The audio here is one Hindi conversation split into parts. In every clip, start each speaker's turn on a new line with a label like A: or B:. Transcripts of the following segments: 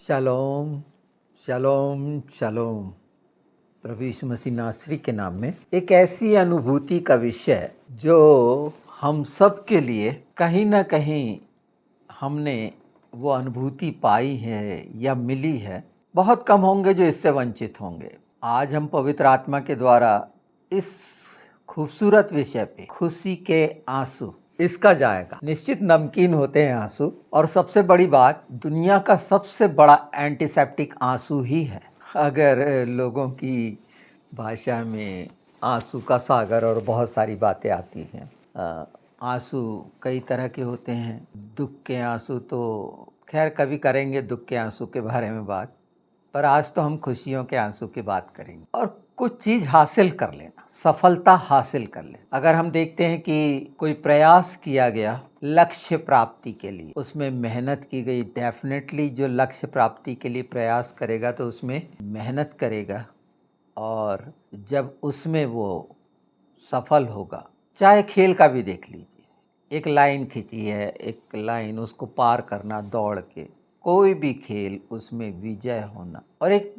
A: शालोम, शालोम, शालोम। प्रभु यीशु मसीह नासरी के नाम में एक ऐसी अनुभूति का विषय जो हम सब के लिए कहीं ना कहीं हमने वो अनुभूति पाई है या मिली है। बहुत कम होंगे जो इससे वंचित होंगे। आज हम पवित्र आत्मा के द्वारा इस खूबसूरत विषय पे खुशी के आंसू इसका जाएगा। निश्चित नमकीन होते हैं आंसू, और सबसे बड़ी बात, दुनिया का सबसे बड़ा एंटीसेप्टिक आंसू ही है। अगर लोगों की भाषा में आंसू का सागर और बहुत सारी बातें आती हैं। आंसू कई तरह के होते हैं। दुख के आंसू तो खैर कभी करेंगे दुख के आंसू के बारे में बात, पर आज तो हम खुशियों के आंसू की बात करेंगे। और कुछ चीज हासिल कर लेना, सफलता हासिल कर लेना। अगर हम देखते हैं कि कोई प्रयास किया गया लक्ष्य प्राप्ति के लिए, उसमें मेहनत की गई, डेफिनेटली जो लक्ष्य प्राप्ति के लिए प्रयास करेगा तो उसमें मेहनत करेगा, और जब उसमें वो सफल होगा, चाहे खेल का भी देख लीजिए, एक लाइन खींची है, एक लाइन उसको पार करना दौड़ के, कोई भी खेल, उसमें विजय होना, और एक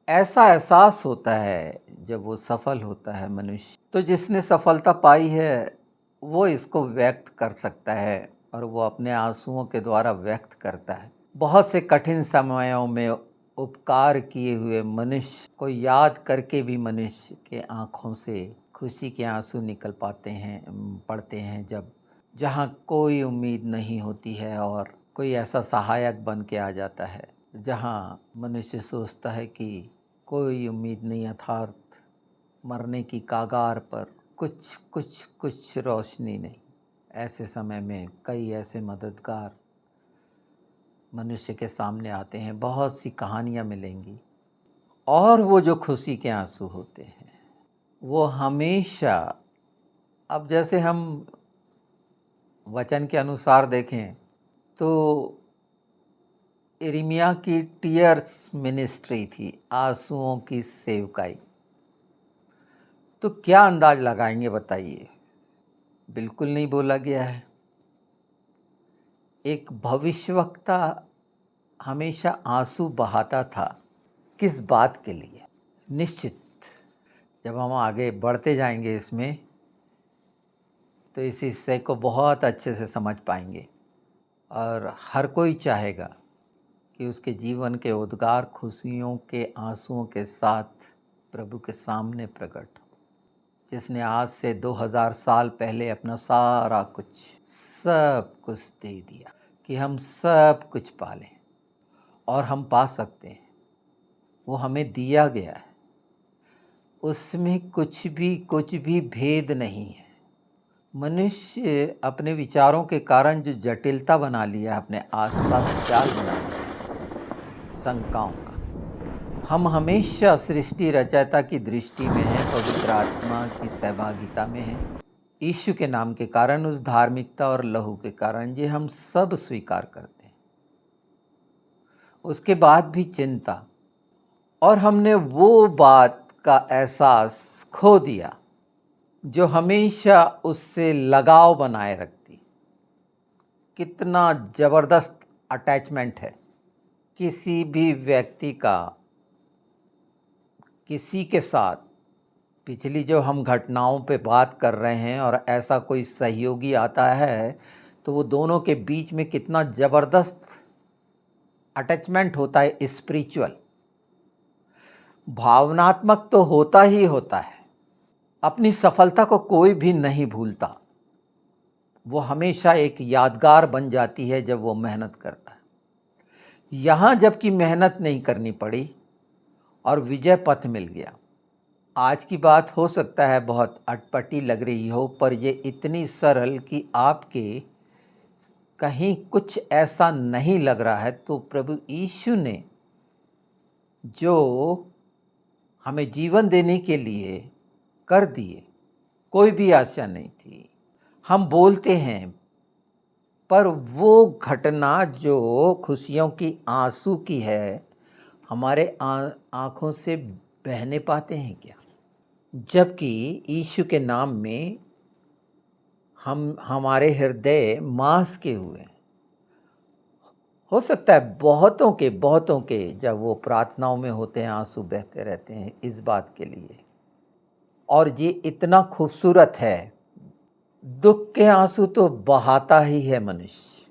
A: ऐसा एहसास होता है जब वो सफल होता है मनुष्य, तो जिसने सफलता पाई है वो इसको व्यक्त कर सकता है, और वो अपने आंसुओं के द्वारा व्यक्त करता है। बहुत से कठिन समयों में उपकार किए हुए मनुष्य को याद करके भी मनुष्य के आंखों से खुशी के आंसू निकल पड़ते हैं, जब जहाँ कोई उम्मीद नहीं होती है और कोई ऐसा सहायक बन के आ जाता है, जहाँ मनुष्य सोचता है कि कोई उम्मीद नहीं, अर्थात मरने की कागार पर कुछ रोशनी नहीं। ऐसे समय में कई ऐसे मददगार मनुष्य के सामने आते हैं, बहुत सी कहानियाँ मिलेंगी, और वो जो खुशी के आंसू होते हैं वो हमेशा, अब जैसे हम वचन के अनुसार देखें तो यिर्मयाह की टीयर्स मिनिस्ट्री थी, आंसुओं की सेवकाई। तो क्या अंदाज लगाएंगे बताइए? बिल्कुल नहीं बोला गया है। एक भविष्यवक्ता हमेशा आंसू बहाता था, किस बात के लिए? निश्चित जब हम आगे बढ़ते जाएंगे इसमें तो इस हिस्से को बहुत अच्छे से समझ पाएंगे, और हर कोई चाहेगा कि उसके जीवन के उद्गार खुशियों के आंसुओं के साथ प्रभु के सामने प्रकट हो, जिसने आज से 2000 साल पहले अपना सारा कुछ, सब कुछ दे दिया कि हम सब कुछ पालें, और हम पा सकते हैं। वो हमें दिया गया है, उसमें कुछ भी भेद नहीं है। मनुष्य अपने विचारों के कारण जो जटिलता बना लिया, अपने आसपास जाल बना लिया शंकाओं का, हम हमेशा सृष्टि रचयिता की दृष्टि में हैं, पवित्र आत्मा की सहभागिता में हैं, यीशु के नाम के कारण, उस धार्मिकता और लहू के कारण ये हम सब स्वीकार करते हैं। उसके बाद भी चिंता, और हमने वो बात का एहसास खो दिया जो हमेशा उससे लगाव बनाए रखती। कितना जबरदस्त अटैचमेंट है किसी भी व्यक्ति का किसी के साथ। पिछली जो हम घटनाओं पे बात कर रहे हैं, और ऐसा कोई सहयोगी आता है तो वो दोनों के बीच में कितना जबरदस्त अटैचमेंट होता है। स्पिरिचुअल, भावनात्मक तो होता ही होता है। अपनी सफलता को कोई भी नहीं भूलता, वो हमेशा एक यादगार बन जाती है जब वो मेहनत करता है। यहाँ जबकि मेहनत नहीं करनी पड़ी और विजय पथ मिल गया। आज की बात हो सकता है बहुत अटपटी लग रही हो, पर ये इतनी सरल कि आपके कहीं कुछ ऐसा नहीं लग रहा है। तो प्रभु यीशु ने जो हमें जीवन देने के लिए कर दिए, कोई भी आशा नहीं थी। हम बोलते हैं, पर वो घटना जो खुशियों की आंसू की है, हमारे आँखों से बहने पाते हैं क्या? जबकि यीशु के नाम में हमारे हृदय मांस के हुए, हो सकता है बहुतों के जब वो प्रार्थनाओं में होते हैं आंसू बहते रहते हैं इस बात के लिए। और ये इतना खूबसूरत है, दुख के आंसू तो बहाता ही है मनुष्य।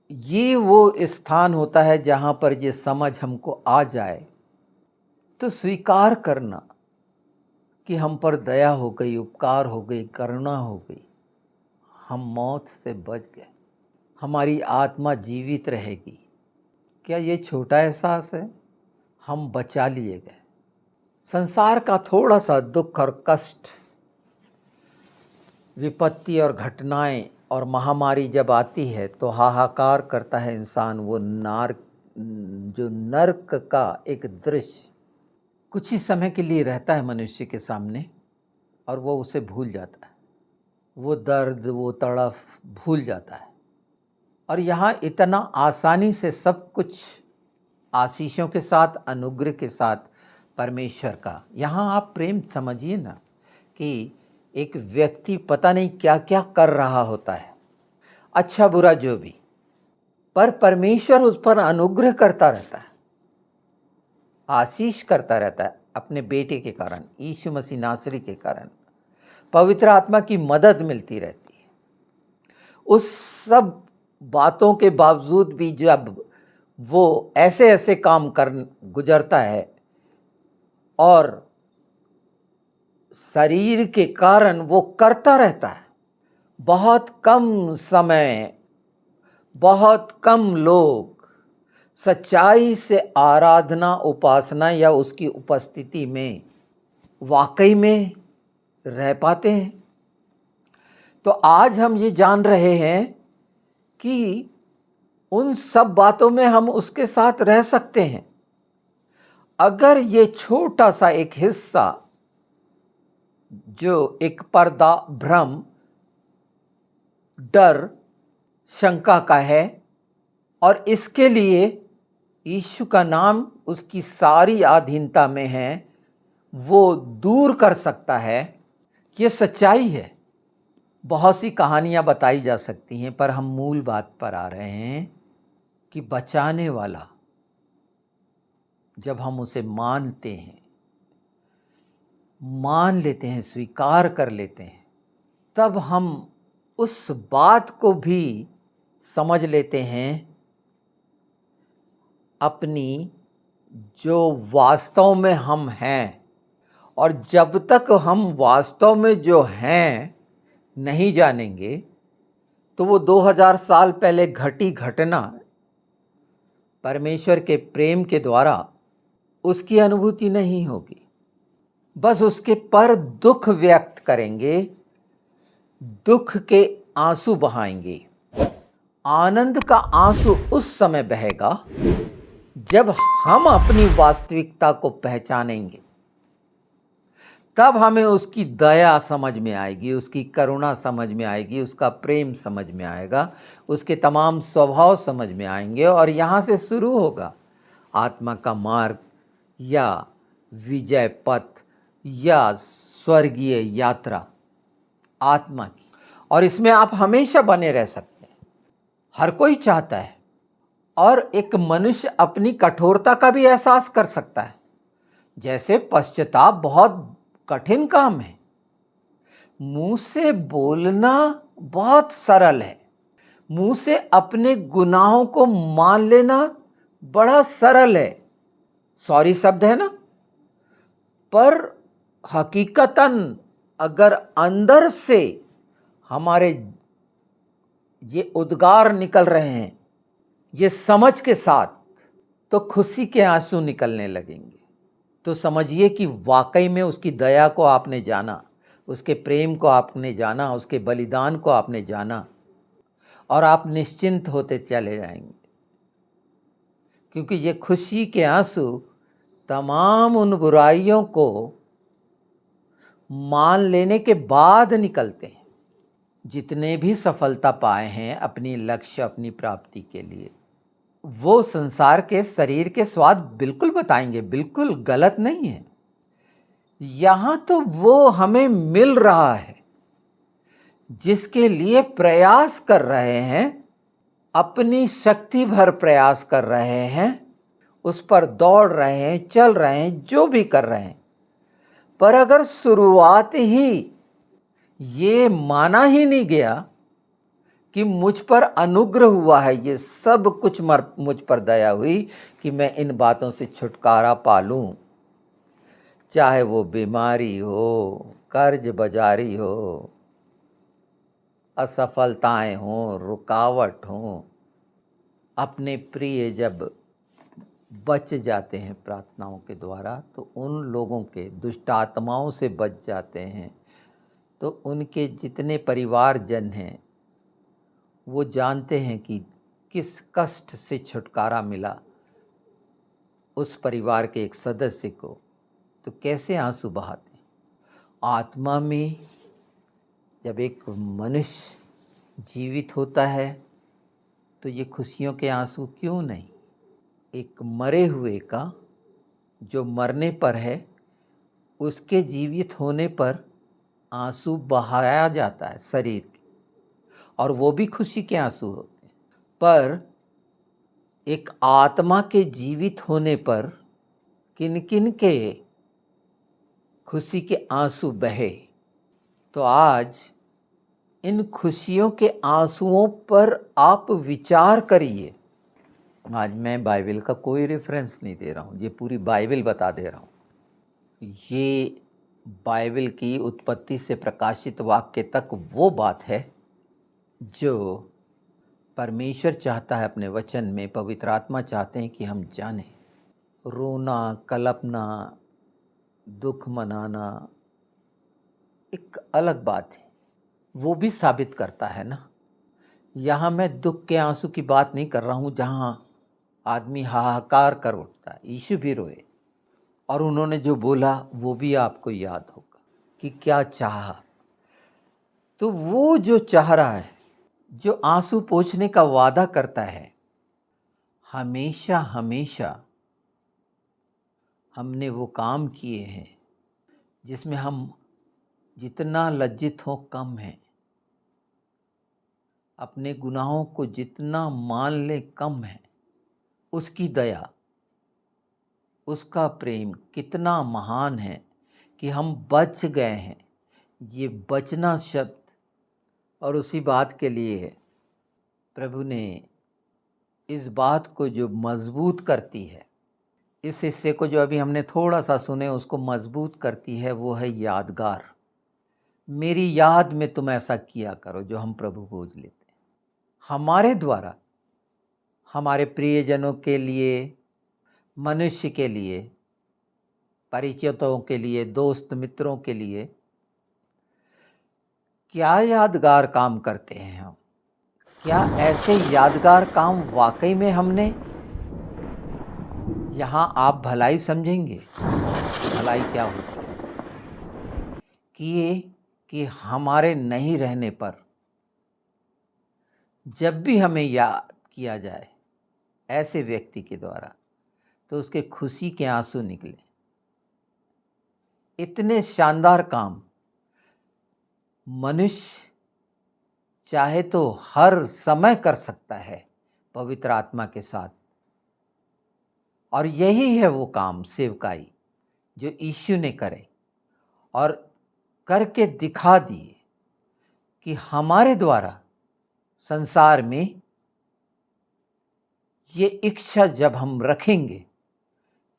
A: ये वो स्थान होता है जहाँ पर ये समझ हमको आ जाए तो स्वीकार करना कि हम पर दया हो गई, उपकार हो गई, करुणा हो गई, हम मौत से बच गए, हमारी आत्मा जीवित रहेगी। क्या ये छोटा एहसास है? हम बचा लिए गए। संसार का थोड़ा सा दुख और कष्ट, विपत्ति और घटनाएं और महामारी जब आती है तो हाहाकार करता है इंसान। वो जो नर्क का एक दृश्य कुछ ही समय के लिए रहता है मनुष्य के सामने और वो उसे भूल जाता है, वो दर्द, वो तड़फ भूल जाता है। और यहाँ इतना आसानी से सब कुछ आशीषों के साथ, अनुग्रह के साथ परमेश्वर का, यहाँ आप प्रेम समझिए ना कि एक व्यक्ति पता नहीं क्या क्या कर रहा होता है, अच्छा बुरा जो भी, पर परमेश्वर उस पर अनुग्रह करता रहता है, आशीष करता रहता है अपने बेटे के कारण, यीशु मसीह नासरी के कारण। पवित्र आत्मा की मदद मिलती रहती है। उस सब बातों के बावजूद भी जब वो ऐसे ऐसे काम कर गुजरता है और शरीर के कारण वो करता रहता है, बहुत कम समय, बहुत कम लोग सच्चाई से आराधना, उपासना या उसकी उपस्थिति में वाकई में रह पाते हैं। तो आज हम ये जान रहे हैं कि उन सब बातों में हम उसके साथ रह सकते हैं अगर ये छोटा सा एक हिस्सा जो एक पर्दा, भ्रम, डर, शंका का है और इसके लिए यीशु का नाम उसकी सारी अधीनता में है, वो दूर कर सकता है। ये सच्चाई है। बहुत सी कहानियां बताई जा सकती हैं पर हम मूल बात पर आ रहे हैं कि बचाने वाला जब हम उसे मानते हैं, मान लेते हैं, स्वीकार कर लेते हैं, तब हम उस बात को भी समझ लेते हैं अपनी जो वास्तव में हम हैं। और जब तक हम वास्तव में जो हैं नहीं जानेंगे तो वो 2000 साल पहले घटी घटना परमेश्वर के प्रेम के द्वारा उसकी अनुभूति नहीं होगी। बस उसके पर दुख व्यक्त करेंगे, दुख के आंसू बहाएंगे। आनंद का आंसू उस समय बहेगा जब हम अपनी वास्तविकता को पहचानेंगे, तब हमें उसकी दया समझ में आएगी, उसकी करुणा समझ में आएगी, उसका प्रेम समझ में आएगा, उसके तमाम स्वभाव समझ में आएंगे। और यहाँ से शुरू होगा आत्मा का मार्ग या विजय पथ या स्वर्गीय यात्रा आत्मा की। और इसमें आप हमेशा बने रह सकते हैं। हर कोई चाहता है। और एक मनुष्य अपनी कठोरता का भी एहसास कर सकता है। जैसे पश्चाताप बहुत कठिन काम है, मुंह से बोलना बहुत सरल है, मुंह से अपने गुनाहों को मान लेना बड़ा सरल है, सॉरी शब्द है ना, पर हकीकतन अगर अंदर से हमारे ये उद्गार निकल रहे हैं ये समझ के साथ, तो खुशी के आंसू निकलने लगेंगे। तो समझिए कि वाकई में उसकी दया को आपने जाना, उसके प्रेम को आपने जाना, उसके बलिदान को आपने जाना और आप निश्चिंत होते चले जाएंगे। क्योंकि ये खुशी के आंसू तमाम उन बुराइयों को मान लेने के बाद निकलते हैं। जितने भी सफलता पाए हैं अपनी लक्ष्य, अपनी प्राप्ति के लिए, वो संसार के शरीर के स्वाद बिल्कुल बताएंगे, बिल्कुल गलत नहीं है। यहाँ तो वो हमें मिल रहा है जिसके लिए प्रयास कर रहे हैं अपनी शक्ति भर प्रयास कर रहे हैं, उस पर दौड़ रहे हैं, चल रहे हैं, जो भी कर रहे हैं, पर अगर शुरुआत ही ये माना ही नहीं गया कि मुझ पर अनुग्रह हुआ है, ये सब कुछ मुझ पर दया हुई कि मैं इन बातों से छुटकारा पा लूं, चाहे वो बीमारी हो, कर्ज बाजारी हो, असफलताएं हों, रुकावट हों, अपने प्रिय जब बच जाते हैं प्रार्थनाओं के द्वारा, तो उन लोगों के दुष्ट आत्माओं से बच जाते हैं, तो उनके जितने परिवारजन हैं वो जानते हैं कि किस कष्ट से छुटकारा मिला उस परिवार के एक सदस्य को, तो कैसे आंसू बहाते हैं। आत्मा में जब एक मनुष्य जीवित होता है तो ये खुशियों के आंसू क्यों नहीं। एक मरे हुए का जो मरने पर है, उसके जीवित होने पर आंसू बहाया जाता है शरीर के, और वो भी खुशी के आंसू होते हैं। पर एक आत्मा के जीवित होने पर किन किन के खुशी के आंसू बहे। तो आज इन खुशियों के आंसुओं पर आप विचार करिए। आज मैं बाइबल का कोई रेफरेंस नहीं दे रहा हूँ, ये पूरी बाइबल बता दे रहा हूँ। ये बाइबल की उत्पत्ति से प्रकाशित वाक्य तक वो बात है जो परमेश्वर चाहता है अपने वचन में, पवित्र आत्मा चाहते हैं कि हम जानें। रोना, कल्पना, दुख मनाना एक अलग बात है, वो भी साबित करता है ना। यहाँ मैं दुख के आंसू की बात नहीं कर रहा हूँ जहाँ आदमी हाहाकार कर उठता है। यीशु भी रोए, और उन्होंने जो बोला वो भी आपको याद होगा कि क्या चाहा। तो वो जो चाह रहा है, जो आंसू पोंछने का वादा करता है, हमेशा हमेशा हमने वो काम किए हैं जिसमें हम जितना लज्जित हो कम है, अपने गुनाहों को जितना मान ले कम है। उसकी दया, उसका प्रेम कितना महान है कि हम बच गए हैं। ये बचना शब्द और उसी बात के लिए है प्रभु ने इस बात को जो मजबूत करती है, इस हिस्से को जो अभी हमने थोड़ा सा सुने उसको मजबूत करती है, वो है यादगार। मेरी याद में तुम ऐसा किया करो, जो हम प्रभु बोझ लेते हैं हमारे द्वारा, हमारे प्रियजनों के लिए, मनुष्य के लिए, परिचितों के लिए, दोस्त मित्रों के लिए क्या यादगार काम करते हैं हम। क्या ऐसे यादगार काम वाकई में हमने, यहाँ आप भलाई समझेंगे, भलाई क्या होती है, कि हमारे नहीं रहने पर जब भी हमें याद किया जाए ऐसे व्यक्ति के द्वारा, तो उसके खुशी के आंसू निकले। इतने शानदार काम मनुष्य चाहे तो हर समय कर सकता है पवित्र आत्मा के साथ, और यही है वो काम, सेवकाई, जो यीशु ने करे और करके दिखा दिए कि हमारे द्वारा संसार में ये इच्छा जब हम रखेंगे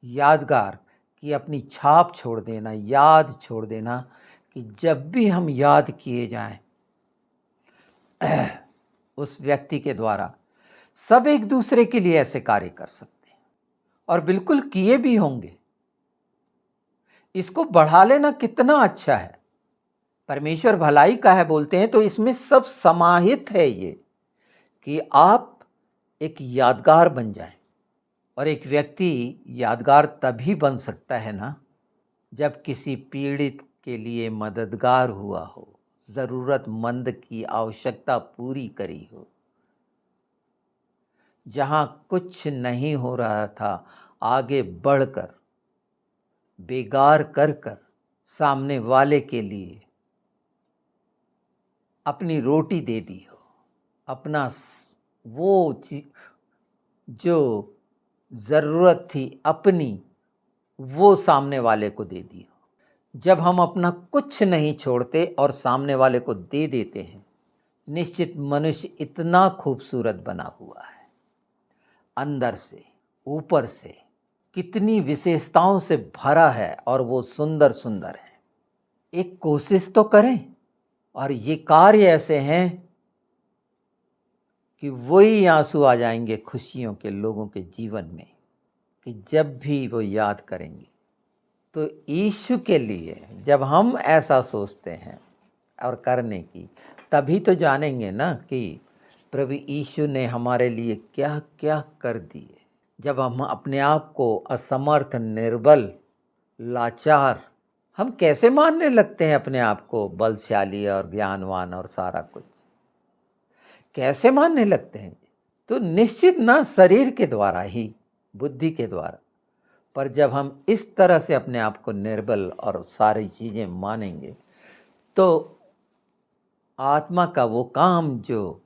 A: यादगार, कि अपनी छाप छोड़ देना, याद छोड़ देना, कि जब भी हम याद किए जाएं उस व्यक्ति के द्वारा, सब एक दूसरे के लिए ऐसे कार्य कर सकते हैं, और बिल्कुल किए भी होंगे। इसको बढ़ा लेना कितना अच्छा है। परमेश्वर भलाई का है बोलते हैं, तो इसमें सब समाहित है ये, कि आप एक यादगार बन जाएं। और एक व्यक्ति यादगार तभी बन सकता है ना, जब किसी पीड़ित के लिए मददगार हुआ हो, ज़रूरतमंद की आवश्यकता पूरी करी हो, जहाँ कुछ नहीं हो रहा था आगे बढ़कर बेगार कर कर सामने वाले के लिए अपनी रोटी दे दी हो, अपना वो जो ज़रूरत थी अपनी, वो सामने वाले को दे दी हो। जब हम अपना कुछ नहीं छोड़ते और सामने वाले को दे देते हैं, निश्चित मनुष्य इतना खूबसूरत बना हुआ है, अंदर से ऊपर से कितनी विशेषताओं से भरा है और वो सुंदर सुंदर है। एक कोशिश तो करें। और ये कार्य ऐसे हैं कि वही आंसू आ जाएंगे खुशियों के लोगों के जीवन में, कि जब भी वो याद करेंगे। तो यीशु के लिए जब हम ऐसा सोचते हैं और करने की, तभी तो जानेंगे ना कि प्रभु यीशु ने हमारे लिए क्या क्या कर दिए। जब हम अपने आप को असमर्थ, निर्बल, लाचार, हम कैसे मानने लगते हैं अपने आप को बलशाली और ज्ञानवान और सारा कुछ, कैसे मानने लगते हैं? तो निश्चित ना शरीर के द्वारा ही, बुद्धि के द्वारा। पर जब हम इस तरह से अपने आप को निर्बल और सारी चीज़ें मानेंगे, तो आत्मा का वो काम जो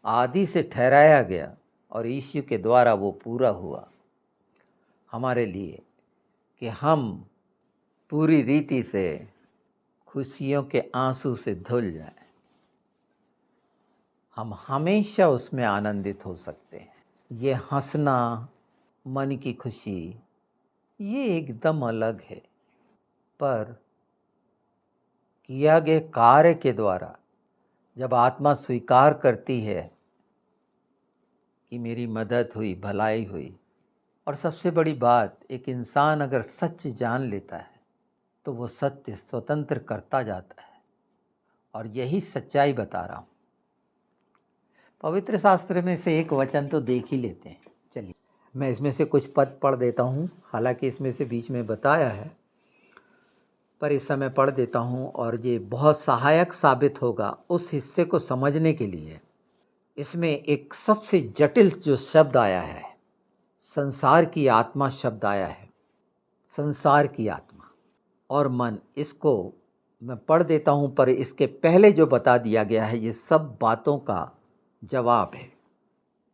A: आदि से ठहराया गया और यीशु के द्वारा वो पूरा हुआ हमारे लिए, कि हम पूरी रीति से खुशियों के आंसू से धुल जाएं, हम हमेशा उसमें आनंदित हो सकते हैं। ये हंसना, मन की खुशी, ये एकदम अलग है। पर किया गया कार्य के द्वारा जब आत्मा स्वीकार करती है कि मेरी मदद हुई, भलाई हुई, और सबसे बड़ी बात, एक इंसान अगर सच जान लेता है तो वो सत्य स्वतंत्र करता जाता है। और यही सच्चाई बता रहा हूँ। पवित्र शास्त्र में से एक वचन तो देख ही लेते हैं। चलिए, मैं इसमें से कुछ पद पढ़ देता हूँ। हालांकि इसमें से बीच में बताया है, पर इस समय पढ़ देता हूँ और ये बहुत सहायक साबित होगा उस हिस्से को समझने के लिए। इसमें एक सबसे जटिल जो शब्द आया है, संसार की आत्मा शब्द आया है। संसार की आत्मा और मन, इसको मैं पढ़ देता हूँ, पर इसके पहले जो बता दिया गया है ये सब बातों का जवाब है।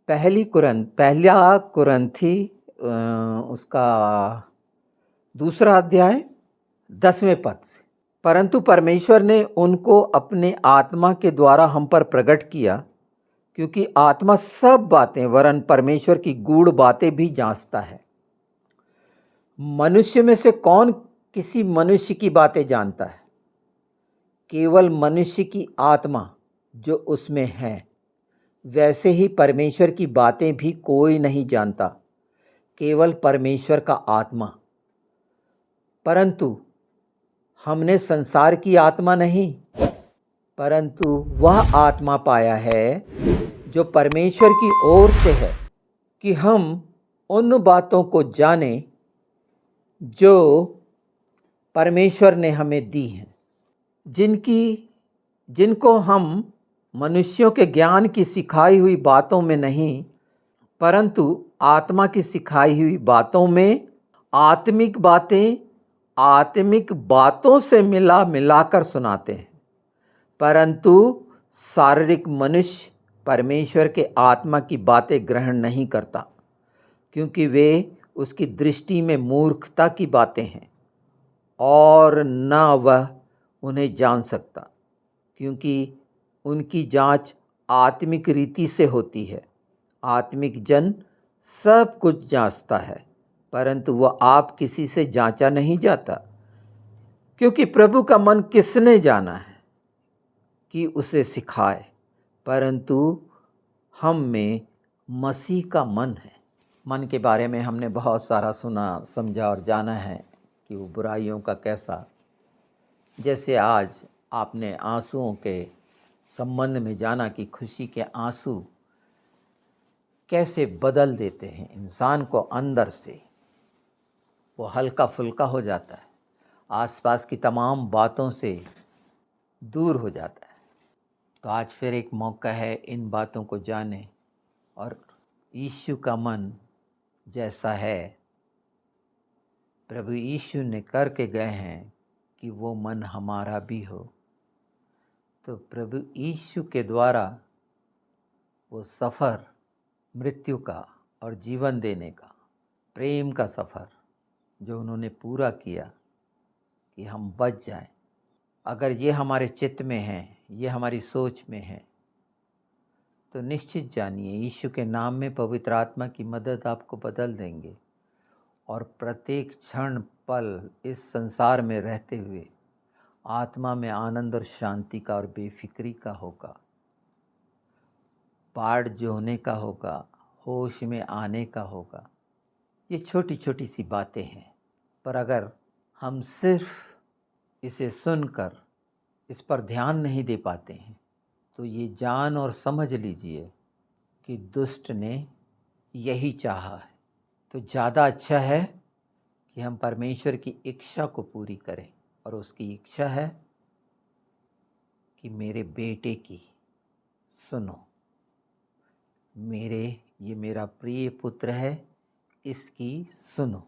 A: पहला कुरंथी उसका 2 अध्याय 10वें पद से, परंतु परमेश्वर ने उनको अपने आत्मा के द्वारा हम पर प्रकट किया, क्योंकि आत्मा सब बातें वरन परमेश्वर की गूढ़ बातें भी जांचता है। मनुष्य में से कौन किसी मनुष्य की बातें जानता है? केवल मनुष्य की आत्मा जो उसमें है। वैसे ही परमेश्वर की बातें भी कोई नहीं जानता, केवल परमेश्वर का आत्मा। परंतु हमने संसार की आत्मा नहीं, परंतु वह आत्मा पाया है जो परमेश्वर की ओर से है, कि हम उन बातों को जाने जो परमेश्वर ने हमें दी हैं, जिनको हम मनुष्यों के ज्ञान की सिखाई हुई बातों में नहीं, परंतु आत्मा की सिखाई हुई बातों में आत्मिक बातों से मिलाकर सुनाते हैं। परंतु शारीरिक मनुष्य परमेश्वर के आत्मा की बातें ग्रहण नहीं करता, क्योंकि वे उसकी दृष्टि में मूर्खता की बातें हैं और न वह उन्हें जान सकता, क्योंकि उनकी जांच आत्मिक रीति से होती है। आत्मिक जन सब कुछ जांचता है, परंतु वह आप किसी से जांचा नहीं जाता, क्योंकि प्रभु का मन किसने जाना है कि उसे सिखाए, परंतु हम में मसीह का मन है। मन के बारे में हमने बहुत सारा सुना, समझा और जाना है कि वो बुराइयों का कैसा, जैसे आज आपने आंसुओं के संबंध में जाना कि खुशी के आंसू कैसे बदल देते हैं इंसान को अंदर से। वो हल्का फुल्का हो जाता है, आसपास की तमाम बातों से दूर हो जाता है। तो आज फिर एक मौका है इन बातों को जाने, और यीशु का मन जैसा है प्रभु यीशु ने करके गए हैं कि वो मन हमारा भी हो। तो प्रभु यीशु के द्वारा वो सफ़र मृत्यु का और जीवन देने का, प्रेम का सफ़र जो उन्होंने पूरा किया कि हम बच जाएं, अगर ये हमारे चित्त में है, ये हमारी सोच में है, तो निश्चित जानिए यीशु के नाम में पवित्र आत्मा की मदद आपको बदल देंगे और प्रत्येक क्षण पल इस संसार में रहते हुए आत्मा में आनंद और शांति का और बेफिक्री का होगा, बाढ़ जो होने का होगा, होश में आने का होगा। ये छोटी छोटी सी बातें हैं, पर अगर हम सिर्फ इसे सुनकर इस पर ध्यान नहीं दे पाते हैं तो ये जान और समझ लीजिए कि दुष्ट ने यही चाहा है। तो ज़्यादा अच्छा है कि हम परमेश्वर की इच्छा को पूरी करें, और उसकी इच्छा है कि मेरे बेटे की सुनो, ये मेरा प्रिय पुत्र है, इसकी सुनो।